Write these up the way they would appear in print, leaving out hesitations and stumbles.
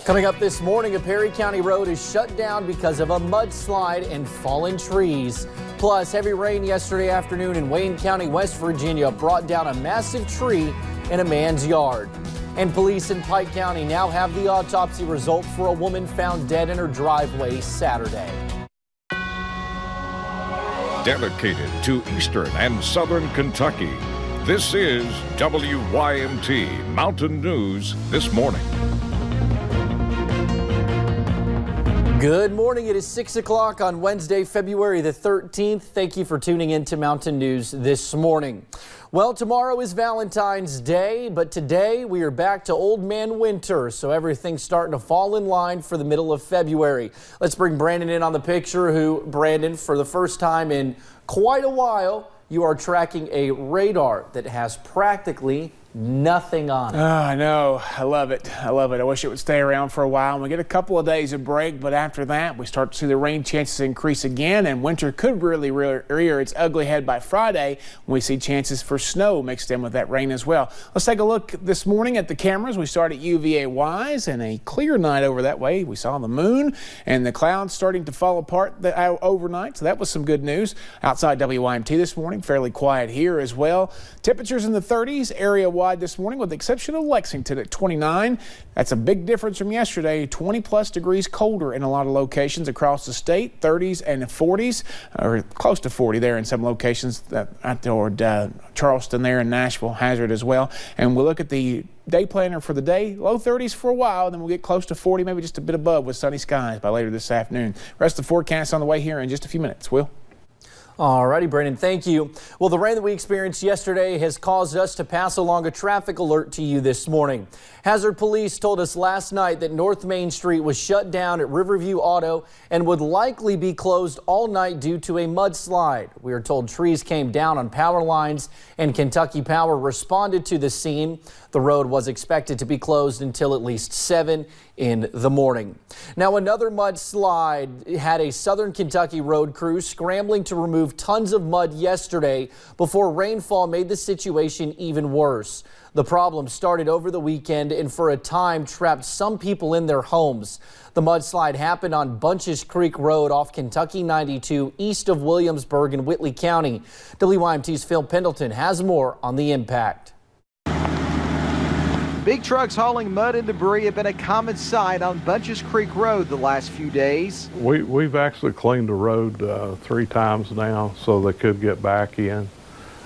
Coming up this morning, a Perry County road is shut down because of a mudslide and fallen trees. Plus, heavy rain yesterday afternoon in Wayne County, West Virginia brought down a massive tree in a man's yard. And police in Pike County now have the autopsy result for a woman found dead in her driveway Saturday. Dedicated to Eastern and Southern Kentucky, this is WYMT Mountain News This Morning. Good morning. It is 6 o'clock on Wednesday, February the 13th. Thank you for tuning in to Mountain News this morning. Well, tomorrow is Valentine's Day, but today we are back to Old Man Winter, so everything's starting to fall in line for the middle of February. Let's bring Brandon in on the picture, Brandon, for the first time in quite a while, you are tracking a radar that has practically nothing on it. Oh, I know. I love it. I love it. I wish it would stay around for a while and we get a couple of days of break, but after that we start to see the rain chances increase again, and winter could really rear its ugly head by Friday when we see chances for snow mixed in with that rain as well. Let's take a look this morning at the cameras. We start at UVA-wise, and a clear night over that way. We saw the moon and the clouds starting to fall apart overnight, so that was some good news. Outside WYMT this morning, fairly quiet here as well. Temperatures in the 30s area-wide this morning, with the exception of Lexington at 29. That's a big difference from yesterday. 20+ degrees colder in a lot of locations across the state. 30s and 40s, or close to 40 there in some locations toward Charleston there in Nashville, Hazard as well. And we'll look at the day planner for the day. Low 30s for a while, then we'll get close to 40, maybe just a bit above with sunny skies by later this afternoon. Rest of the forecast on the way here in just a few minutes. Will? All righty, Brandon, thank you. Well, the rain that we experienced yesterday has caused us to pass along a traffic alert to you this morning. Hazard Police told us last night that North Main Street was shut down at Riverview Auto and would likely be closed all night due to a mudslide. We are told trees came down on power lines and Kentucky Power responded to the scene. The road was expected to be closed until at least 7 in the morning. Now, another mudslide had a Southern Kentucky road crew scrambling to remove tons of mud yesterday before rainfall made the situation even worse. The problem started over the weekend and for a time trapped some people in their homes. The mudslide happened on Bunches Creek Road off Kentucky 92 east of Williamsburg in Whitley County. WYMT's Phil Pendleton has more on the impact. Big trucks hauling mud and debris have been a common sight on Bunches Creek Road the last few days. We've actually cleaned the road 3 times now so they could get back in.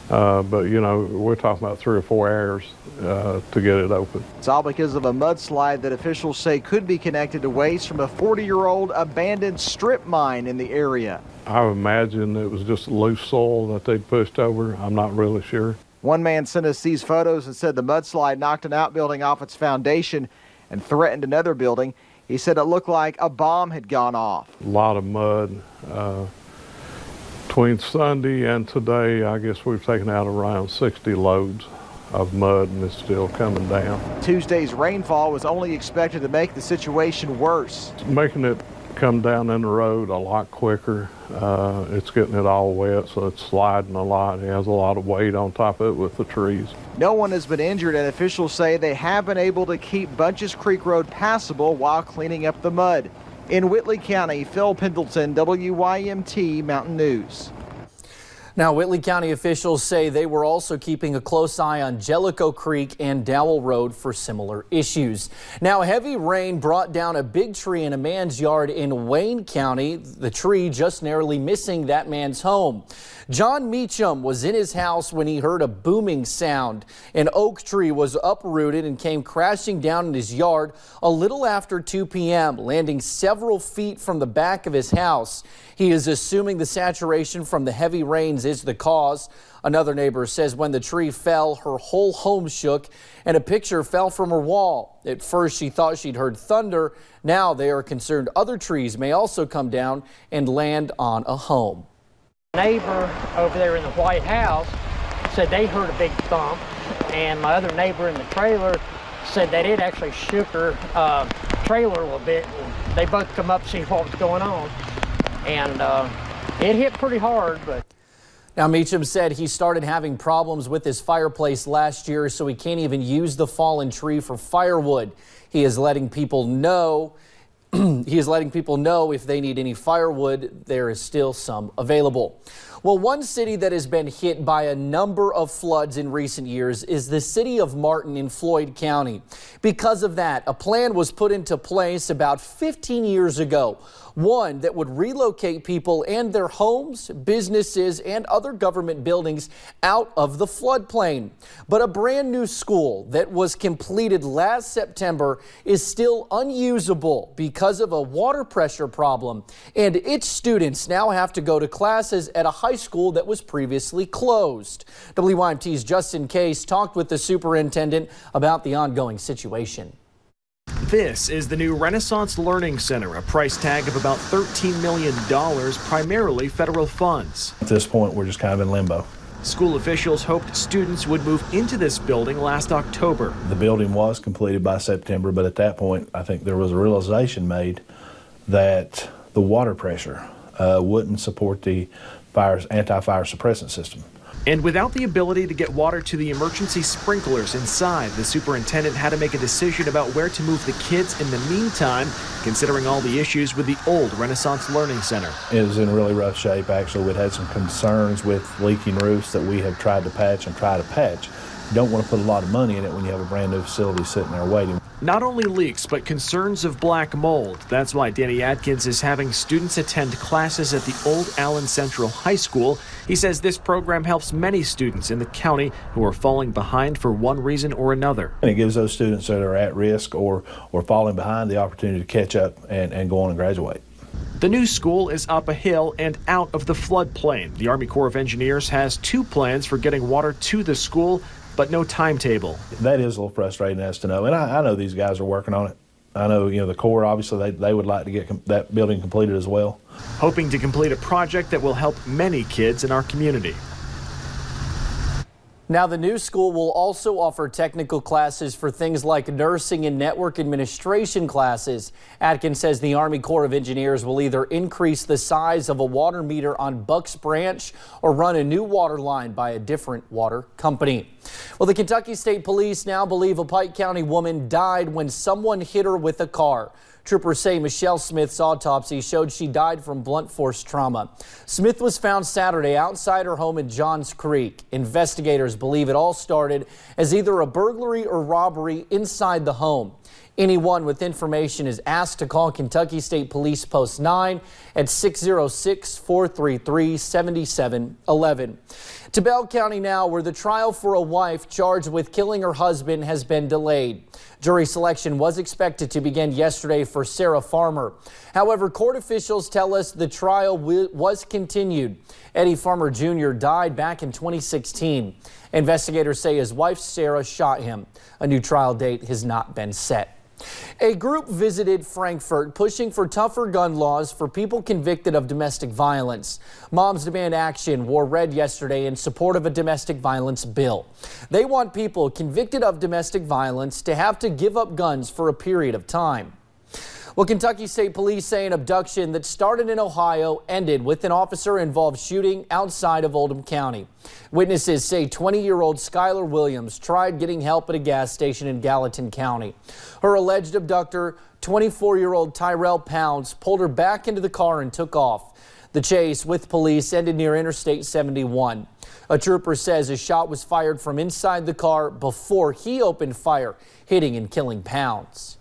But, you know, we're talking about 3 or 4 hours to get it open. It's all because of a mudslide that officials say could be connected to waste from a 40-year-old abandoned strip mine in the area. I imagine it was just loose soil that they pushed over. I'm not really sure. One man sent us these photos and said the mudslide knocked an outbuilding off its foundation and threatened another building. He said it looked like a bomb had gone off. A lot of mud. Between Sunday and today, I guess we've taken out around 60 loads of mud, and it's still coming down. Tuesday's rainfall was only expected to make the situation worse. It's making it come down in the road a lot quicker. It's getting it all wet, so it's sliding a lot. It has a lot of weight on top of it with the trees. No one has been injured, and officials say they have been able to keep Bunches Creek Road passable while cleaning up the mud. In Whitley County, Phil Pendleton, WYMT Mountain News. Now, Whitley County officials say they were also keeping a close eye on Jellicoe Creek and Dowell Road for similar issues. Now, heavy rain brought down a big tree in a man's yard in Wayne County, the tree just narrowly missing that man's home. John Meacham was in his house when he heard a booming sound. An oak tree was uprooted and came crashing down in his yard a little after 2 p.m., landing several feet from the back of his house. He is assuming the saturation from the heavy rains is the cause. Another neighbor says when the tree fell, her whole home shook and a picture fell from her wall. At first, she thought she'd heard thunder. Now they are concerned other trees may also come down and land on a home. Neighbor over there in the White House said they heard a big thump, and my other neighbor in the trailer said that it actually shook her trailer a little bit. And they both come up to see what was going on, and it hit pretty hard. But Now, Meacham said he started having problems with his fireplace last year, so he can't even use the fallen tree for firewood. He is letting people know if they need any firewood, there is still some available. Well, one city that has been hit by a number of floods in recent years is the city of Martin in Floyd County. Because of that, a plan was put into place about 15 years ago. One that would relocate people and their homes, businesses, and other government buildings out of the floodplain. But a brand new school that was completed last September is still unusable because of a water pressure problem. And its students now have to go to classes at a high school that was previously closed. WYMT's Justin Case talked with the superintendent about the ongoing situation. This is the new Renaissance Learning Center, a price tag of about $13 million, primarily federal funds. At this point, we're just kind of in limbo. School officials hoped students would move into this building last October. The building was completed by September, but at that point, I think there was a realization made that the water pressure wouldn't support the anti-fire suppressant system. And without the ability to get water to the emergency sprinklers inside, the superintendent had to make a decision about where to move the kids in the meantime, considering all the issues with the old Renaissance Learning Center. It was in really rough shape. Actually, we'd had some concerns with leaking roofs that we have tried to patch and try to patch. You don't want to put a lot of money in it when you have a brand new facility sitting there waiting. Not only leaks, but concerns of black mold. That's why Danny Adkins is having students attend classes at the old Allen Central High School. He says this program helps many students in the county who are falling behind for one reason or another. And it gives those students that are at risk or falling behind the opportunity to catch up and go on and graduate. The new school is up a hill and out of the floodplain. The Army Corps of Engineers has two plans for getting water to the school, but no timetable. That is a little frustrating as to know, and I know these guys are working on it. I know, the Corps, obviously, they would like to get that building completed as well. Hoping to complete a project that will help many kids in our community. Now, the new school will also offer technical classes for things like nursing and network administration classes. Atkins says the Army Corps of Engineers will either increase the size of a water meter on Bucks Branch or run a new water line by a different water company. Well, the Kentucky State Police now believe a Pike County woman died when someone hit her with a car. Troopers say Michelle Smith's autopsy showed she died from blunt force trauma. Smith was found Saturday outside her home in Johns Creek. Investigators believe it all started as either a burglary or robbery inside the home. Anyone with information is asked to call Kentucky State Police Post 9 at 606-433-7711. To Bell County now, where the trial for a wife charged with killing her husband has been delayed. Jury selection was expected to begin yesterday for Sarah Farmer. However, court officials tell us the trial was continued. Eddie Farmer Jr. died back in 2016. Investigators say his wife Sarah shot him. A new trial date has not been set. A group visited Frankfort pushing for tougher gun laws for people convicted of domestic violence. Moms Demand Action wore red yesterday in support of a domestic violence bill. They want people convicted of domestic violence to have to give up guns for a period of time. Well, Kentucky State Police say an abduction that started in Ohio ended with an officer-involved shooting outside of Oldham County. Witnesses say 20-year-old Skylar Williams tried getting help at a gas station in Gallatin County. Her alleged abductor, 24-year-old Tyrell Pounds, pulled her back into the car and took off. The chase with police ended near Interstate 71. A trooper says a shot was fired from inside the car before he opened fire, hitting and killing Pounds.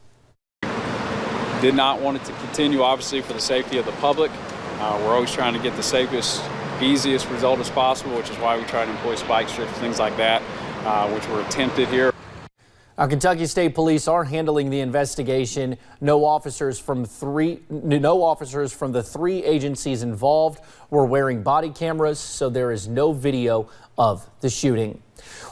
Did not want it to continue, obviously, for the safety of the public. We're always trying to get the safest, easiest result as possible, which is why we try to employ spike strips, things like that, which were attempted here. Our Kentucky State Police are handling the investigation. No officers from the three agencies involved were wearing body cameras, so there is no video of the shooting.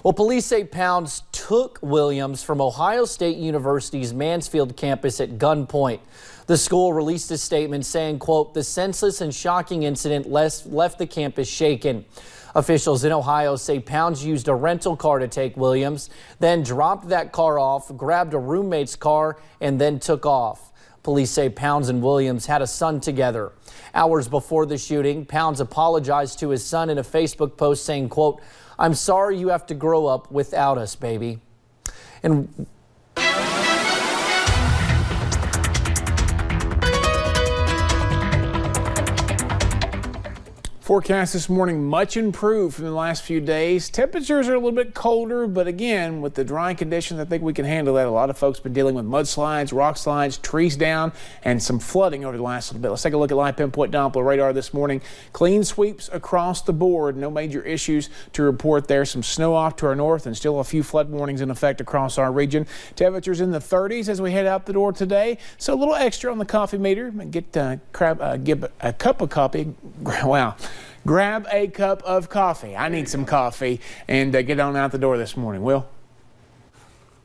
Well, police say Pounds took Williams from Ohio State University's Mansfield campus at gunpoint. The school released a statement saying, quote, "The senseless and shocking incident left the campus shaken." Officials in Ohio say Pounds used a rental car to take Williams, then dropped that car off, grabbed a roommate's car, and then took off. Police say Pounds and Williams had a son together. Hours before the shooting, Pounds apologized to his son in a Facebook post saying, quote, "I'm sorry you have to grow up without us, baby." And forecast this morning much improved from the last few days. Temperatures are a little bit colder, but again, with the dry conditions, I think we can handle that. A lot of folks have been dealing with mudslides, rock slides, trees down, and some flooding over the last little bit. Let's take a look at live pinpoint Doppler radar this morning. Clean sweeps across the board. No major issues to report there. Some snow off to our north and still a few flood warnings in effect across our region. Temperatures in the 30s as we head out the door today. So a little extra on the coffee meter. Get give a cup of coffee. Wow. Grab a cup of coffee. I need some coffee and get on out the door this morning. Will?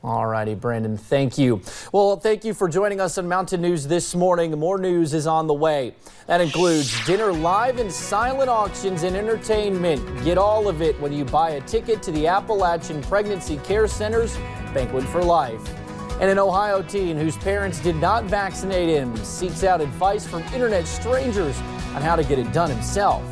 All righty, Brandon, thank you. Well, thank you for joining us on Mountain News this morning. More news is on the way. That includes dinner live and silent auctions and entertainment. Get all of it when you buy a ticket to the Appalachian Pregnancy Care Center's Banquet for Life. And an Ohio teen whose parents did not vaccinate him seeks out advice from internet strangers on how to get it done himself.